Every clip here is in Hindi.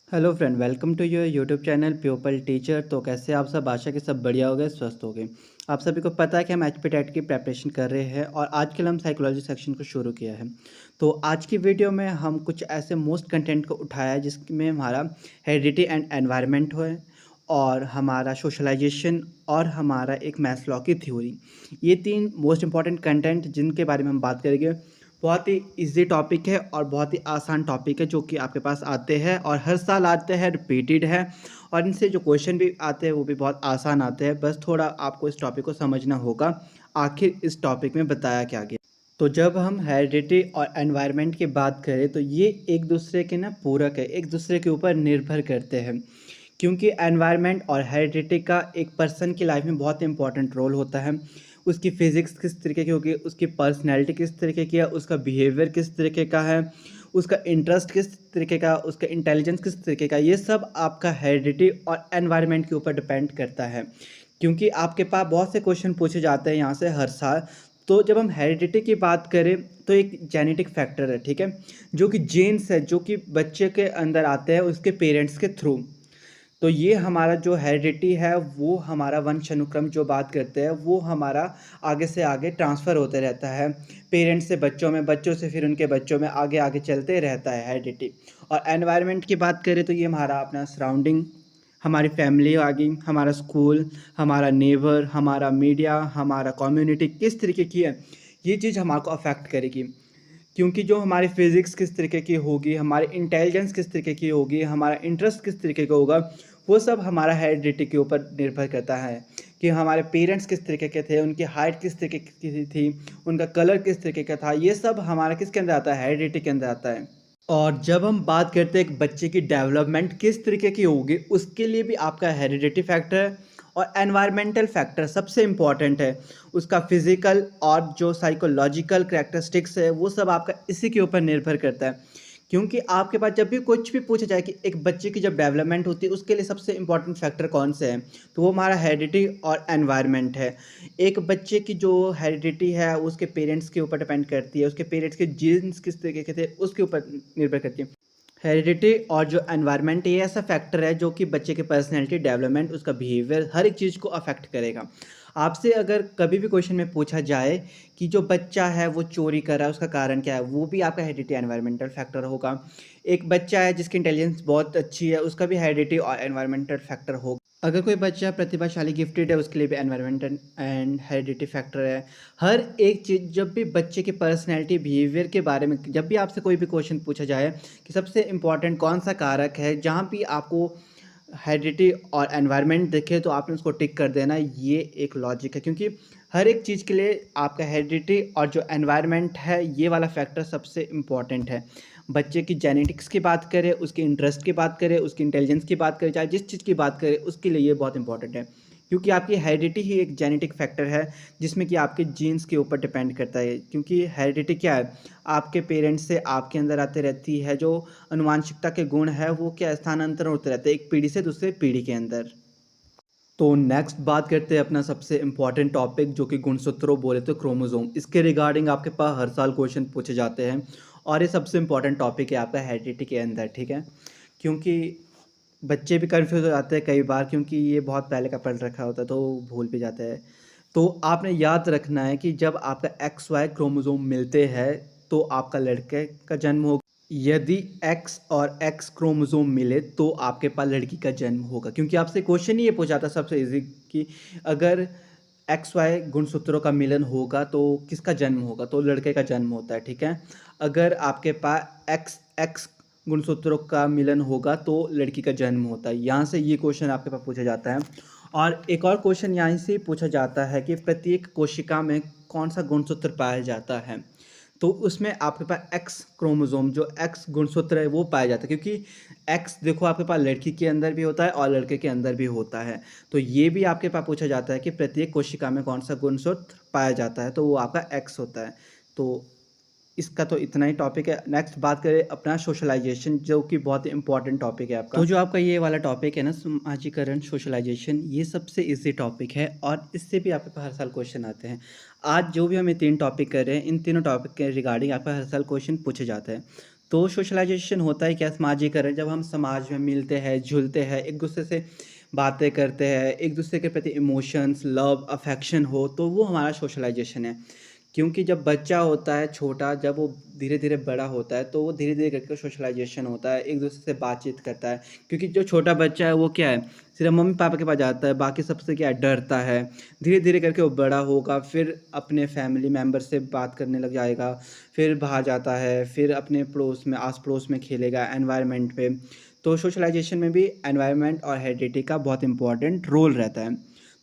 Hello friend, welcome to your YouTube channel pupil teacher. तो कैसे आप सब? आशा के सब बढ़िया हो गए, स्वस्थ हो गए। आप सभी को पता है कि हम एचपी टेट की प्रेपरेशन कर रहे हैं और आज के लिए हम साइकोलॉजी सेक्शन को शुरू किया है। तो आज की वीडियो में हम कुछ ऐसे मोस्ट कंटेंट को उठाया है जिसमें हमारा हेरिडिटी एंड एनवायरनमेंट हो और हमारा सोशलाइजेशन और हमारा एक मैस्लो की थ्योरी। ये तीन मोस्ट इंपॉर्टेंट कंटेंट जिनके बारे में हम बात करेंगे। बहुत ही इजी टॉपिक है और बहुत ही आसान टॉपिक है जो कि आपके पास आते हैं और हर साल आते हैं, रिपीटेड है। और इनसे जो क्वेश्चन भी आते हैं वो भी बहुत आसान आते हैं। बस थोड़ा आपको इस टॉपिक को समझना होगा आखिर इस टॉपिक में बताया क्या गया। तो जब हम हेरिडिटी और एनवायरनमेंट की बात करें तो ये एक दूसरे के ना पूरक है, एक दूसरे के ऊपर निर्भर करते हैं। क्योंकि एनवायरनमेंट और हेरिडिटी का एक पर्सन की लाइफ में बहुत इंपॉर्टेंट रोल होता है। उसकी फिज़िक्स किस तरीके की होगी, उसकी पर्सनैलिटी किस तरीके की है, उसका बिहेवियर किस तरीके का है, उसका इंटरेस्ट किस तरीके का, उसका इंटेलिजेंस किस तरीके का, ये सब आपका हेरिडिटी और एनवायरनमेंट के ऊपर डिपेंड करता है। क्योंकि आपके पास बहुत से क्वेश्चन पूछे जाते हैं यहाँ से हर साल। तो जब हम हेरिडिटी की बात करें तो एक जेनेटिक फैक्टर है, ठीक है, जो कि जीन्स है, जो कि बच्चे के अंदर आते हैं उसके पेरेंट्स के थ्रू। तो ये हमारा जो हेरिडिटी है वो हमारा वंश अनुक्रम जो बात करते हैं वो हमारा आगे से आगे ट्रांसफ़र होते रहता है, पेरेंट्स से बच्चों में, बच्चों से फिर उनके बच्चों में, आगे आगे चलते रहता है हेरिडिटी। और एनवायरनमेंट की बात करें तो ये हमारा अपना सराउंडिंग, हमारी फैमिली आ गई, हमारा स्कूल, हमारा नेबर, हमारा मीडिया, हमारा कम्युनिटी किस तरीके की है, ये चीज़ हमारे को अफेक्ट करेगी। क्योंकि जो हमारी फिज़िक्स किस तरीके की होगी, हमारी इंटेलिजेंस किस तरीके की होगी, हमारा इंटरेस्ट किस तरीके का होगा, वो सब हमारा हेरिडिटी के ऊपर निर्भर करता है। कि हमारे पेरेंट्स किस तरीके के थे, उनकी हाइट किस तरीके की थी, उनका कलर किस तरीके का था, ये सब हमारा किसके अंदर आता है, हेरिडिटी के अंदर आता है। और जब हम बात करते हैं एक बच्चे की डेवलपमेंट किस तरीके की होगी, उसके लिए भी आपका हेरिडिटी फैक्टर है और एनवायरमेंटल फैक्टर सबसे इम्पॉर्टेंट है। उसका फिजिकल और जो साइकोलॉजिकल करैक्टरिस्टिक्स है वो सब आपका इसी के ऊपर निर्भर करता है। क्योंकि आपके पास जब भी कुछ भी पूछा जाए कि एक बच्चे की जब डेवलपमेंट होती है उसके लिए सबसे इम्पॉर्टेंट फैक्टर कौन से हैं, तो वो हमारा हेरिडिटी और एनवायरनमेंट है। एक बच्चे की जो हेरिडिटी है उसके पेरेंट्स के ऊपर डिपेंड करती है, उसके पेरेंट्स के जीन्स किस तरीके के थे उसके ऊपर निर्भर करती है। हेरिडिटी और जो एनवायरनमेंट ये ऐसा फैक्टर है जो कि बच्चे के पर्सनैलिटी डेवलपमेंट, उसका बिहेवियर, हर एक चीज़ को अफेक्ट करेगा। आपसे अगर कभी भी क्वेश्चन में पूछा जाए कि जो बच्चा है वो चोरी कर रहा है उसका कारण क्या है, वो भी आपका हेरिडिटी एनवायरनमेंटल फैक्टर होगा। एक बच्चा है जिसकी इंटेलिजेंस बहुत अच्छी है, उसका भी हेरिडिटी और एनवायरनमेंटल फैक्टर होगा। अगर कोई बच्चा प्रतिभाशाली गिफ्टेड है उसके लिए भी एनवायरनमेंटल एंड हेरिडिटी फैक्टर है। हर एक चीज़, जब भी बच्चे की पर्सनैलिटी बिहेवियर के बारे में जब भी आपसे कोई भी क्वेश्चन पूछा जाए कि सबसे इम्पॉर्टेंट कौन सा कारक है, जहाँ भी आपको हेरिडिटी और एनवायरनमेंट दिखे तो आपने उसको टिक कर देना, ये एक लॉजिक है। क्योंकि हर एक चीज़ के लिए आपका हेरिडिटी और जो एनवायरनमेंट है ये वाला फैक्टर सबसे इम्पॉर्टेंट है। बच्चे की जेनेटिक्स की बात करें, उसके इंटरेस्ट की बात करें, उसकी इंटेलिजेंस की बात करें, चाहे जिस चीज़ की बात करें उसके लिए ये बहुत इंपॉर्टेंट है। क्योंकि आपकी हेरिडिटी ही एक जेनेटिक फैक्टर है जिसमें कि आपके जीन्स के ऊपर डिपेंड करता है। क्योंकि हेरिडिटी क्या है, आपके पेरेंट्स से आपके अंदर आते रहती है, जो आनुवांशिकता के गुण है वो क्या स्थानांतरण होते रहते हैं एक पीढ़ी से दूसरे पीढ़ी के अंदर। तो नेक्स्ट बात करते हैं अपना सबसे इम्पॉर्टेंट टॉपिक जो कि गुणसूत्रों बोले तो क्रोमोसोम। इसके रिगार्डिंग आपके पास हर साल क्वेश्चन पूछे जाते हैं और ये सबसे इम्पॉर्टेंट टॉपिक है आपका हेरिडिटी के अंदर, ठीक है। क्योंकि बच्चे भी कंफ्यूज हो जाते हैं कई बार, क्योंकि ये बहुत पहले का पढ़ रखा होता है तो भूल भी जाते हैं। तो आपने याद रखना है कि जब आपका एक्स वाई क्रोमोसोम मिलते हैं तो आपका लड़के का जन्म होगा। यदि एक्स और एक्स क्रोमोसोम मिले तो आपके पास लड़की का जन्म होगा। क्योंकि आपसे क्वेश्चन ही ये पूछा था सबसे इजी कि अगर एक्स वाई गुणसूत्रों का मिलन होगा तो किसका जन्म होगा, तो लड़के का जन्म होता है, ठीक है। अगर आपके पास एक्स एक्स गुणसूत्रों का मिलन होगा तो लड़की का जन्म होता है। यहाँ से ये क्वेश्चन आपके पास पूछा जाता है। और एक और क्वेश्चन यहाँ से पूछा जाता है कि प्रत्येक कोशिका में कौन सा गुणसूत्र पाया जाता है, तो उसमें आपके पास एक्स क्रोमोसोम जो एक्स गुणसूत्र है वो पाया जाता है। क्योंकि एक्स देखो आपके पास लड़की के अंदर भी होता है और लड़के के अंदर भी होता है। तो ये भी आपके पास पूछा जाता है कि प्रत्येक कोशिका में कौन सा गुणसूत्र पाया जाता है, तो वो आपका एक्स होता है। तो इसका तो इतना ही टॉपिक है। नेक्स्ट बात करें अपना सोशलाइजेशन, जो कि बहुत ही इंपॉर्टेंट टॉपिक है आपका। तो जो आपका ये वाला टॉपिक है ना, समाजीकरण, सोशलाइजेशन, ये सबसे इजी टॉपिक है और इससे भी आपके पास हर साल क्वेश्चन आते हैं। आज जो भी हम ये तीन टॉपिक कर रहे हैं इन तीनों टॉपिक के रिगार्डिंग आपका हर साल क्वेश्चन पूछे जाते हैं। तो सोशलाइजेशन होता है क्या, समाजीकरण, जब हम समाज में मिलते हैं, जुलते हैं, एक दूसरे से बातें करते हैं, एक दूसरे के प्रति इमोशंस, लव, अफेक्शन हो, तो वो हमारा सोशलाइजेशन है। क्योंकि जब बच्चा होता है छोटा, जब वो धीरे धीरे बड़ा होता है, तो वो धीरे धीरे करके सोशलाइजेशन होता है, एक दूसरे से बातचीत करता है। क्योंकि जो छोटा बच्चा है वो क्या है, सिर्फ मम्मी पापा के पास जाता है, बाकी सबसे क्या है, डरता है। धीरे धीरे करके वो बड़ा होगा, फिर अपने फैमिली मेम्बर से बात करने लग जाएगा, फिर बाहर जाता है, फिर अपने पड़ोस में, आस पड़ोस में खेलेगा, एनवायरनमेंट पे। तो सोशलाइजेशन में भी एनवायरनमेंट और हेरिडिटी का बहुत इंपॉर्टेंट रोल रहता है।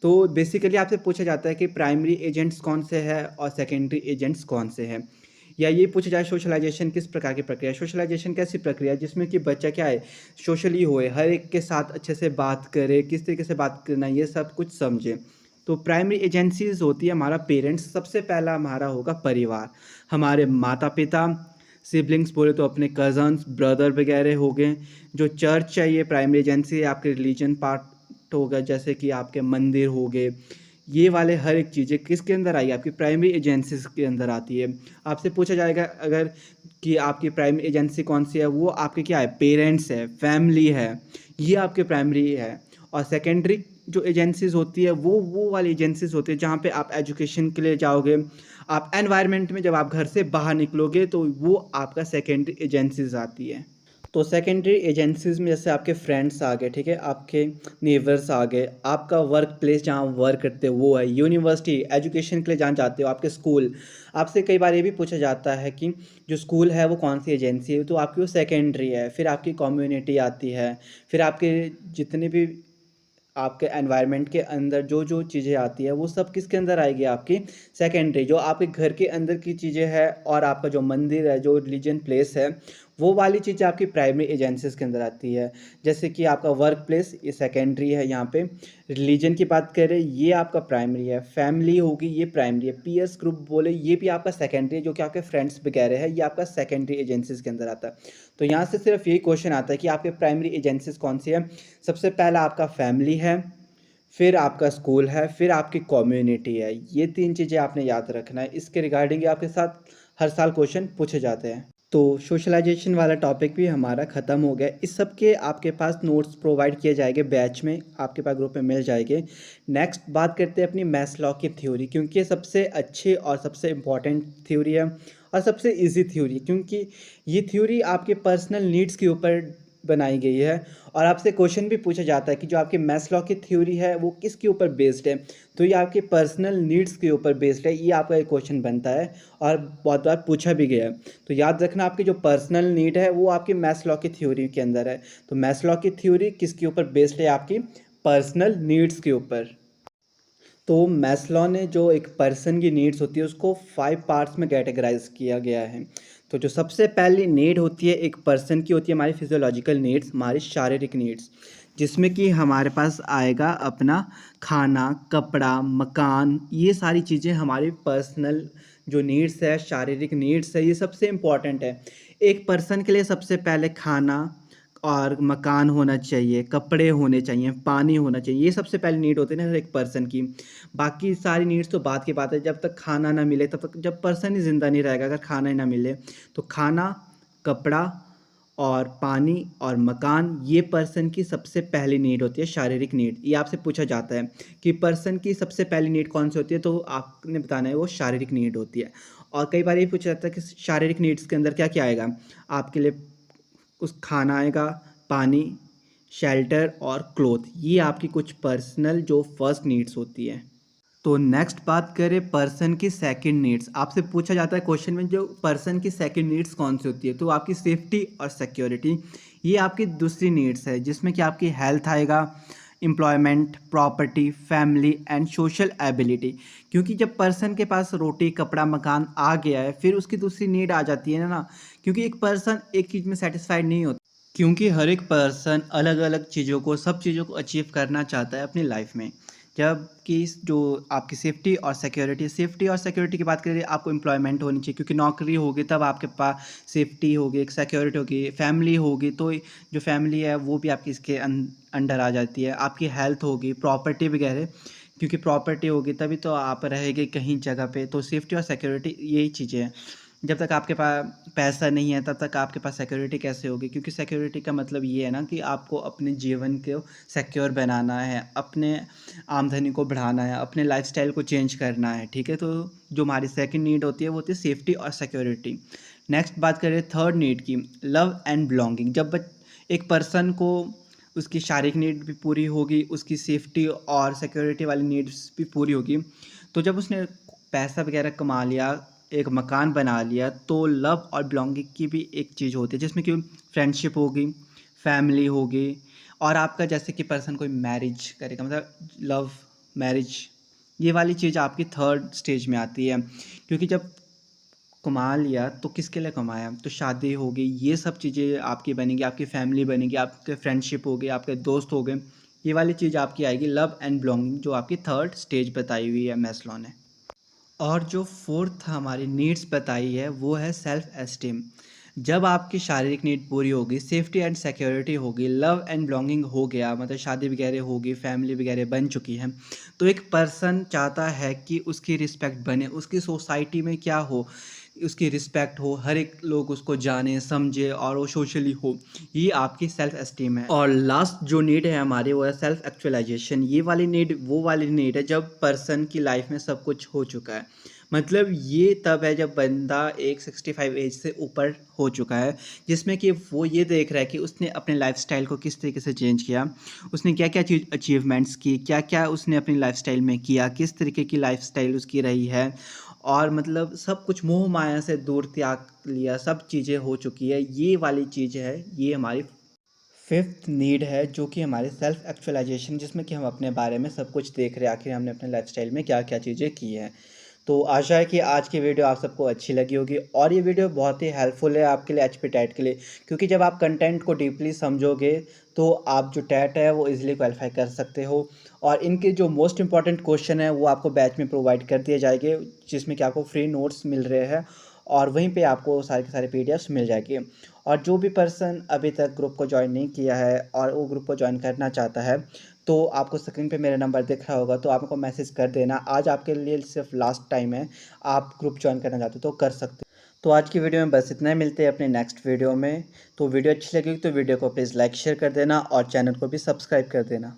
तो बेसिकली आपसे पूछा जाता है कि प्राइमरी एजेंट्स कौन से हैं और सेकेंडरी एजेंट्स कौन से हैं, या ये पूछा जाए सोशलाइजेशन किस प्रकार की प्रक्रिया है। सोशलाइजेशन कैसी प्रक्रिया है जिसमें कि बच्चा क्या है, सोशली होए, हर एक के साथ अच्छे से बात करे, किस तरीके से बात करना है, ये सब कुछ समझे। तो प्राइमरी एजेंसीज होती है हमारा पेरेंट्स, सबसे पहला हमारा होगा परिवार, हमारे माता पिता, सिबलिंग्स बोले तो अपने कज़न्स, ब्रदर वगैरह हो गए। जो चर्च है ये प्राइमरी एजेंसी है, आपके रिलीजन पार्ट होगा, जैसे कि आपके मंदिर हो गए, ये वाले हर एक चीज़ें किसके अंदर आई, आपकी प्राइमरी एजेंसीज के अंदर आती है। आपसे पूछा जाएगा अगर कि आपकी प्राइमरी एजेंसी कौन सी है, वो आपके क्या है, पेरेंट्स है, फैमिली है, ये आपके प्राइमरी है। और सेकेंडरी जो एजेंसीज होती है वो वाली एजेंसीज होती है जहाँ पे आप एजुकेशन के लिए जाओगे, आप एनवायरनमेंट में जब आप घर से बाहर निकलोगे, तो वो आपका सेकेंडरी एजेंसीज आती है। तो सेकेंडरी एजेंसीज में जैसे आपके फ्रेंड्स आ गए, ठीक है, आपके नेबर्स आ गए, आपका वर्क प्लेस जहाँ वर्क करते हो वो है, यूनिवर्सिटी, एजुकेशन के लिए जहाँ जाते हो, आपके स्कूल। आपसे कई बार ये भी पूछा जाता है कि जो स्कूल है वो कौन सी एजेंसी है, तो आपकी वो सेकेंडरी है। फिर आपकी कम्युनिटी आती है, फिर आपके जितने भी आपके एनवायरनमेंट के अंदर जो जो चीज़ें आती है वो सब किसके अंदर आएगी, आपकी सेकेंडरी। जो आपके घर के अंदर की चीज़ें हैं और आपका जो मंदिर है, जो रिलीजन प्लेस है, वो वाली चीज़ें आपकी प्राइमरी एजेंसीज के अंदर आती है। जैसे कि आपका वर्क प्लेस, ये सेकेंडरी है यहाँ पे। रिलीजन की बात करें, ये आपका प्राइमरी है। फैमिली होगी, ये प्राइमरी है। पीयर्स ग्रुप बोले, ये भी आपका सेकेंडरी है, जो कि आपके फ्रेंड्स वगैरह है, ये आपका सेकेंडरी एजेंसीज के अंदर आता है। तो यहाँ से सिर्फ यही क्वेश्चन आता है कि आपके प्राइमरी एजेंसीज कौन सी है। सबसे पहला आपका फैमिली है, फिर आपका स्कूल है, फिर आपकी कम्युनिटी है। ये 3 चीज़ें आपने याद रखना है। इसके रिगार्डिंग आपके साथ हर साल क्वेश्चन पूछे जाते हैं। तो सोशलाइजेशन वाला टॉपिक भी हमारा ख़त्म हो गया। इस सब के आपके पास नोट्स प्रोवाइड किए जाएंगे बैच में, आपके पास ग्रुप में मिल जाएंगे। नेक्स्ट बात करते हैं अपनी मैस्लो की थ्योरी, क्योंकि ये सबसे अच्छी और सबसे इम्पॉर्टेंट थ्योरी है और सबसे इजी थ्योरी, क्योंकि ये थ्योरी आपके पर्सनल नीड्स के ऊपर बनाई गई है। और आपसे क्वेश्चन भी पूछा जाता है कि जो आपकी मैस्लो की थ्योरी है वो किसके ऊपर बेस्ड है, तो ये आपके पर्सनल नीड्स के ऊपर बेस्ड है। ये आपका एक क्वेश्चन बनता है और बहुत बार पूछा भी गया है। तो याद रखना, आपकी जो पर्सनल नीड है वो आपकी मैस्लो की थ्योरी के अंदर है। तो मैस्लो की थ्योरी किसके ऊपर बेस्ड है, आपकी पर्सनल नीड्स के ऊपर। तो मैस्लो ने जो एक पर्सन की नीड्स होती है उसको 5 पार्ट्स में कैटेगराइज किया गया है। तो जो सबसे पहली नीड होती है एक पर्सन की, होती है हमारी फिजियोलॉजिकल नीड्स, हमारी शारीरिक नीड्स, जिसमें कि हमारे पास आएगा अपना खाना, कपड़ा, मकान, ये सारी चीज़ें हमारी पर्सनल जो नीड्स है, शारीरिक नीड्स है, ये सबसे इम्पॉर्टेंट है। एक पर्सन के लिए सबसे पहले खाना और मकान होना चाहिए, कपड़े होने चाहिए, पानी होना चाहिए, ये सबसे पहली नीड होती है ना हर एक पर्सन की। बाकी सारी नीड्स तो बात की बात है, जब तक खाना ना मिले तब तक जब पर्सन ही ज़िंदा नहीं रहेगा, अगर खाना ही ना मिले। तो खाना, कपड़ा और पानी और मकान, ये पर्सन की सबसे पहली नीड होती है, शारीरिक नीड। ये आपसे पूछा जाता है कि पर्सन की सबसे पहली नीड कौन सी होती है, तो आपने बताना है वो शारीरिक नीड होती है। और कई बार ये पूछा जाता है कि शारीरिक नीड्स के अंदर क्या क्या आएगा आपके लिए, उस खाना आएगा, पानी, शेल्टर और क्लोथ, ये आपकी कुछ पर्सनल जो फर्स्ट नीड्स होती है। तो नेक्स्ट बात करें पर्सन की सेकंड नीड्स। आपसे पूछा जाता है क्वेश्चन में जो पर्सन की सेकंड नीड्स कौन सी होती है, तो आपकी सेफ्टी और सिक्योरिटी, ये आपकी दूसरी नीड्स है, जिसमें कि आपकी हेल्थ आएगा, employment, property, family and social ability. क्योंकि जब पर्सन के पास रोटी, कपड़ा, मकान आ गया है, फिर उसकी दूसरी नीड आ जाती है ना। क्योंकि एक पर्सन एक चीज़ में सेटिस्फाइड नहीं होता, क्योंकि हर एक पर्सन अलग अलग चीज़ों को, सब चीज़ों को अचीव करना चाहता है अपनी लाइफ में। जबकि जो आपकी सेफ्टी और सिक्योरिटी की बात करें, आपको एम्प्लॉयमेंट होनी चाहिए, क्योंकि नौकरी होगी तब आपके पास सेफ्टी होगी, एक सिक्योरिटी होगी, फैमिली होगी तो जो फैमिली है वो भी आपकी इसके अंडर आ जाती है। आपकी हेल्थ होगी, प्रॉपर्टी वगैरह, क्योंकि प्रॉपर्टी होगी तभी तो आप रहेंगे कहीं जगह पे। तो सेफ्टी और सिक्योरिटी यही चीज़ें हैं। जब तक आपके पास पैसा नहीं है तब तक आपके पास सिक्योरिटी कैसे होगी, क्योंकि सिक्योरिटी का मतलब ये है ना कि आपको अपने जीवन को सिक्योर बनाना है, अपने आमदनी को बढ़ाना है, अपने लाइफस्टाइल को चेंज करना है, ठीक है। तो जो हमारी सेकंड नीड होती है वो होती है सेफ्टी और सिक्योरिटी। नेक्स्ट बात करें थर्ड नीड की, लव एंड बिलोंगिंग। जब एक पर्सन को उसकी शारीरिक नीड भी पूरी होगी, उसकी सेफ्टी और सिक्योरिटी वाली नीड्स भी पूरी होगी, तो जब उसने पैसा वगैरह कमा लिया, एक मकान बना लिया, तो लव और बिलोंगिंग की भी एक चीज़ होती है जिसमें कि फ्रेंडशिप होगी, फैमिली होगी, और आपका जैसे कि पर्सन कोई मैरिज करेगा, मतलब लव मैरिज, ये वाली चीज़ आपकी थर्ड स्टेज में आती है। क्योंकि जब कमा लिया तो किसके लिए कमाया, तो शादी होगी, ये सब चीज़ें आपकी बनेंगी, आपकी फैमिली बनेगी, आपके फ्रेंडशिप हो गए, आपके दोस्त हो गए, ये वाली चीज़ आपकी आएगी लव एंड बिलोंगिंग, जो आपकी थर्ड स्टेज बताई हुई है मैस्लो ने। और जो फोर्थ हमारी नीड्स बताई है वो है सेल्फ एस्टीम। जब आपकी शारीरिक नीड पूरी होगी, सेफ्टी एंड सिक्योरिटी होगी, लव एंड बिलोंगिंग हो गया, मतलब शादी वगैरह होगी, फैमिली वगैरह बन चुकी है, तो एक पर्सन चाहता है कि उसकी रिस्पेक्ट बने, उसकी सोसाइटी में क्या हो, उसकी रिस्पेक्ट हो, हर एक लोग उसको जाने समझे और वो सोशली हो, ये आपकी सेल्फ एस्टीम है। और लास्ट जो नीड है हमारी वो है सेल्फ एक्चुअलाइजेशन। ये वाली नीड वो वाली नीड है जब पर्सन की लाइफ में सब कुछ हो चुका है, मतलब ये तब है जब बंदा एक 65 एज से ऊपर हो चुका है, जिसमें कि वो ये देख रहा है कि उसने अपने लाइफस्टाइल को किस तरीके से चेंज किया, उसने क्या क्या चीज़ अचीवमेंट्स की, क्या क्या उसने अपनी लाइफस्टाइल में किया, किस तरीके की लाइफस्टाइल उसकी रही है, और मतलब सब कुछ मोह माया से दूर त्याग लिया, सब चीज़ें हो चुकी है, ये वाली चीज़ है, ये हमारी फिफ्थ नीड है, जो कि हमारे सेल्फ एक्चुअलाइजेशन, जिसमें कि हम अपने बारे में सब कुछ देख रहे हैं, आखिर हमने अपने लाइफस्टाइल में क्या क्या चीज़ें की हैं। तो आशा है कि आज की वीडियो आप सबको अच्छी लगी होगी, और ये वीडियो बहुत ही हेल्पफुल है आपके लिए एचपी टेट के लिए, क्योंकि जब आप कंटेंट को डीपली समझोगे तो आप जो टेट है वो इजीली क्वालिफाई कर सकते हो। और इनके जो मोस्ट इंपॉर्टेंट क्वेश्चन है वो आपको बैच में प्रोवाइड कर दिए जाएंगे, जिसमें कि आपको फ्री नोट्स मिल रहे हैं, और वहीं पे आपको सारे के सारे पीडीएफ्स मिल जाएंगे। और जो भी पर्सन अभी तक ग्रुप को ज्वाइन नहीं किया है और वो ग्रुप को ज्वाइन करना चाहता है, तो आपको स्क्रीन पे मेरा नंबर दिख रहा होगा, तो आपको मैसेज कर देना। आज आपके लिए सिर्फ लास्ट टाइम है, आप ग्रुप ज्वाइन करना चाहते हो तो कर सकते हो। तो आज की वीडियो में बस इतना ही, मिलते हैं अपने नेक्स्ट वीडियो में। तो वीडियो अच्छी लगी तो वीडियो को प्लीज़ लाइक शेयर कर देना और चैनल को भी सब्सक्राइब कर देना।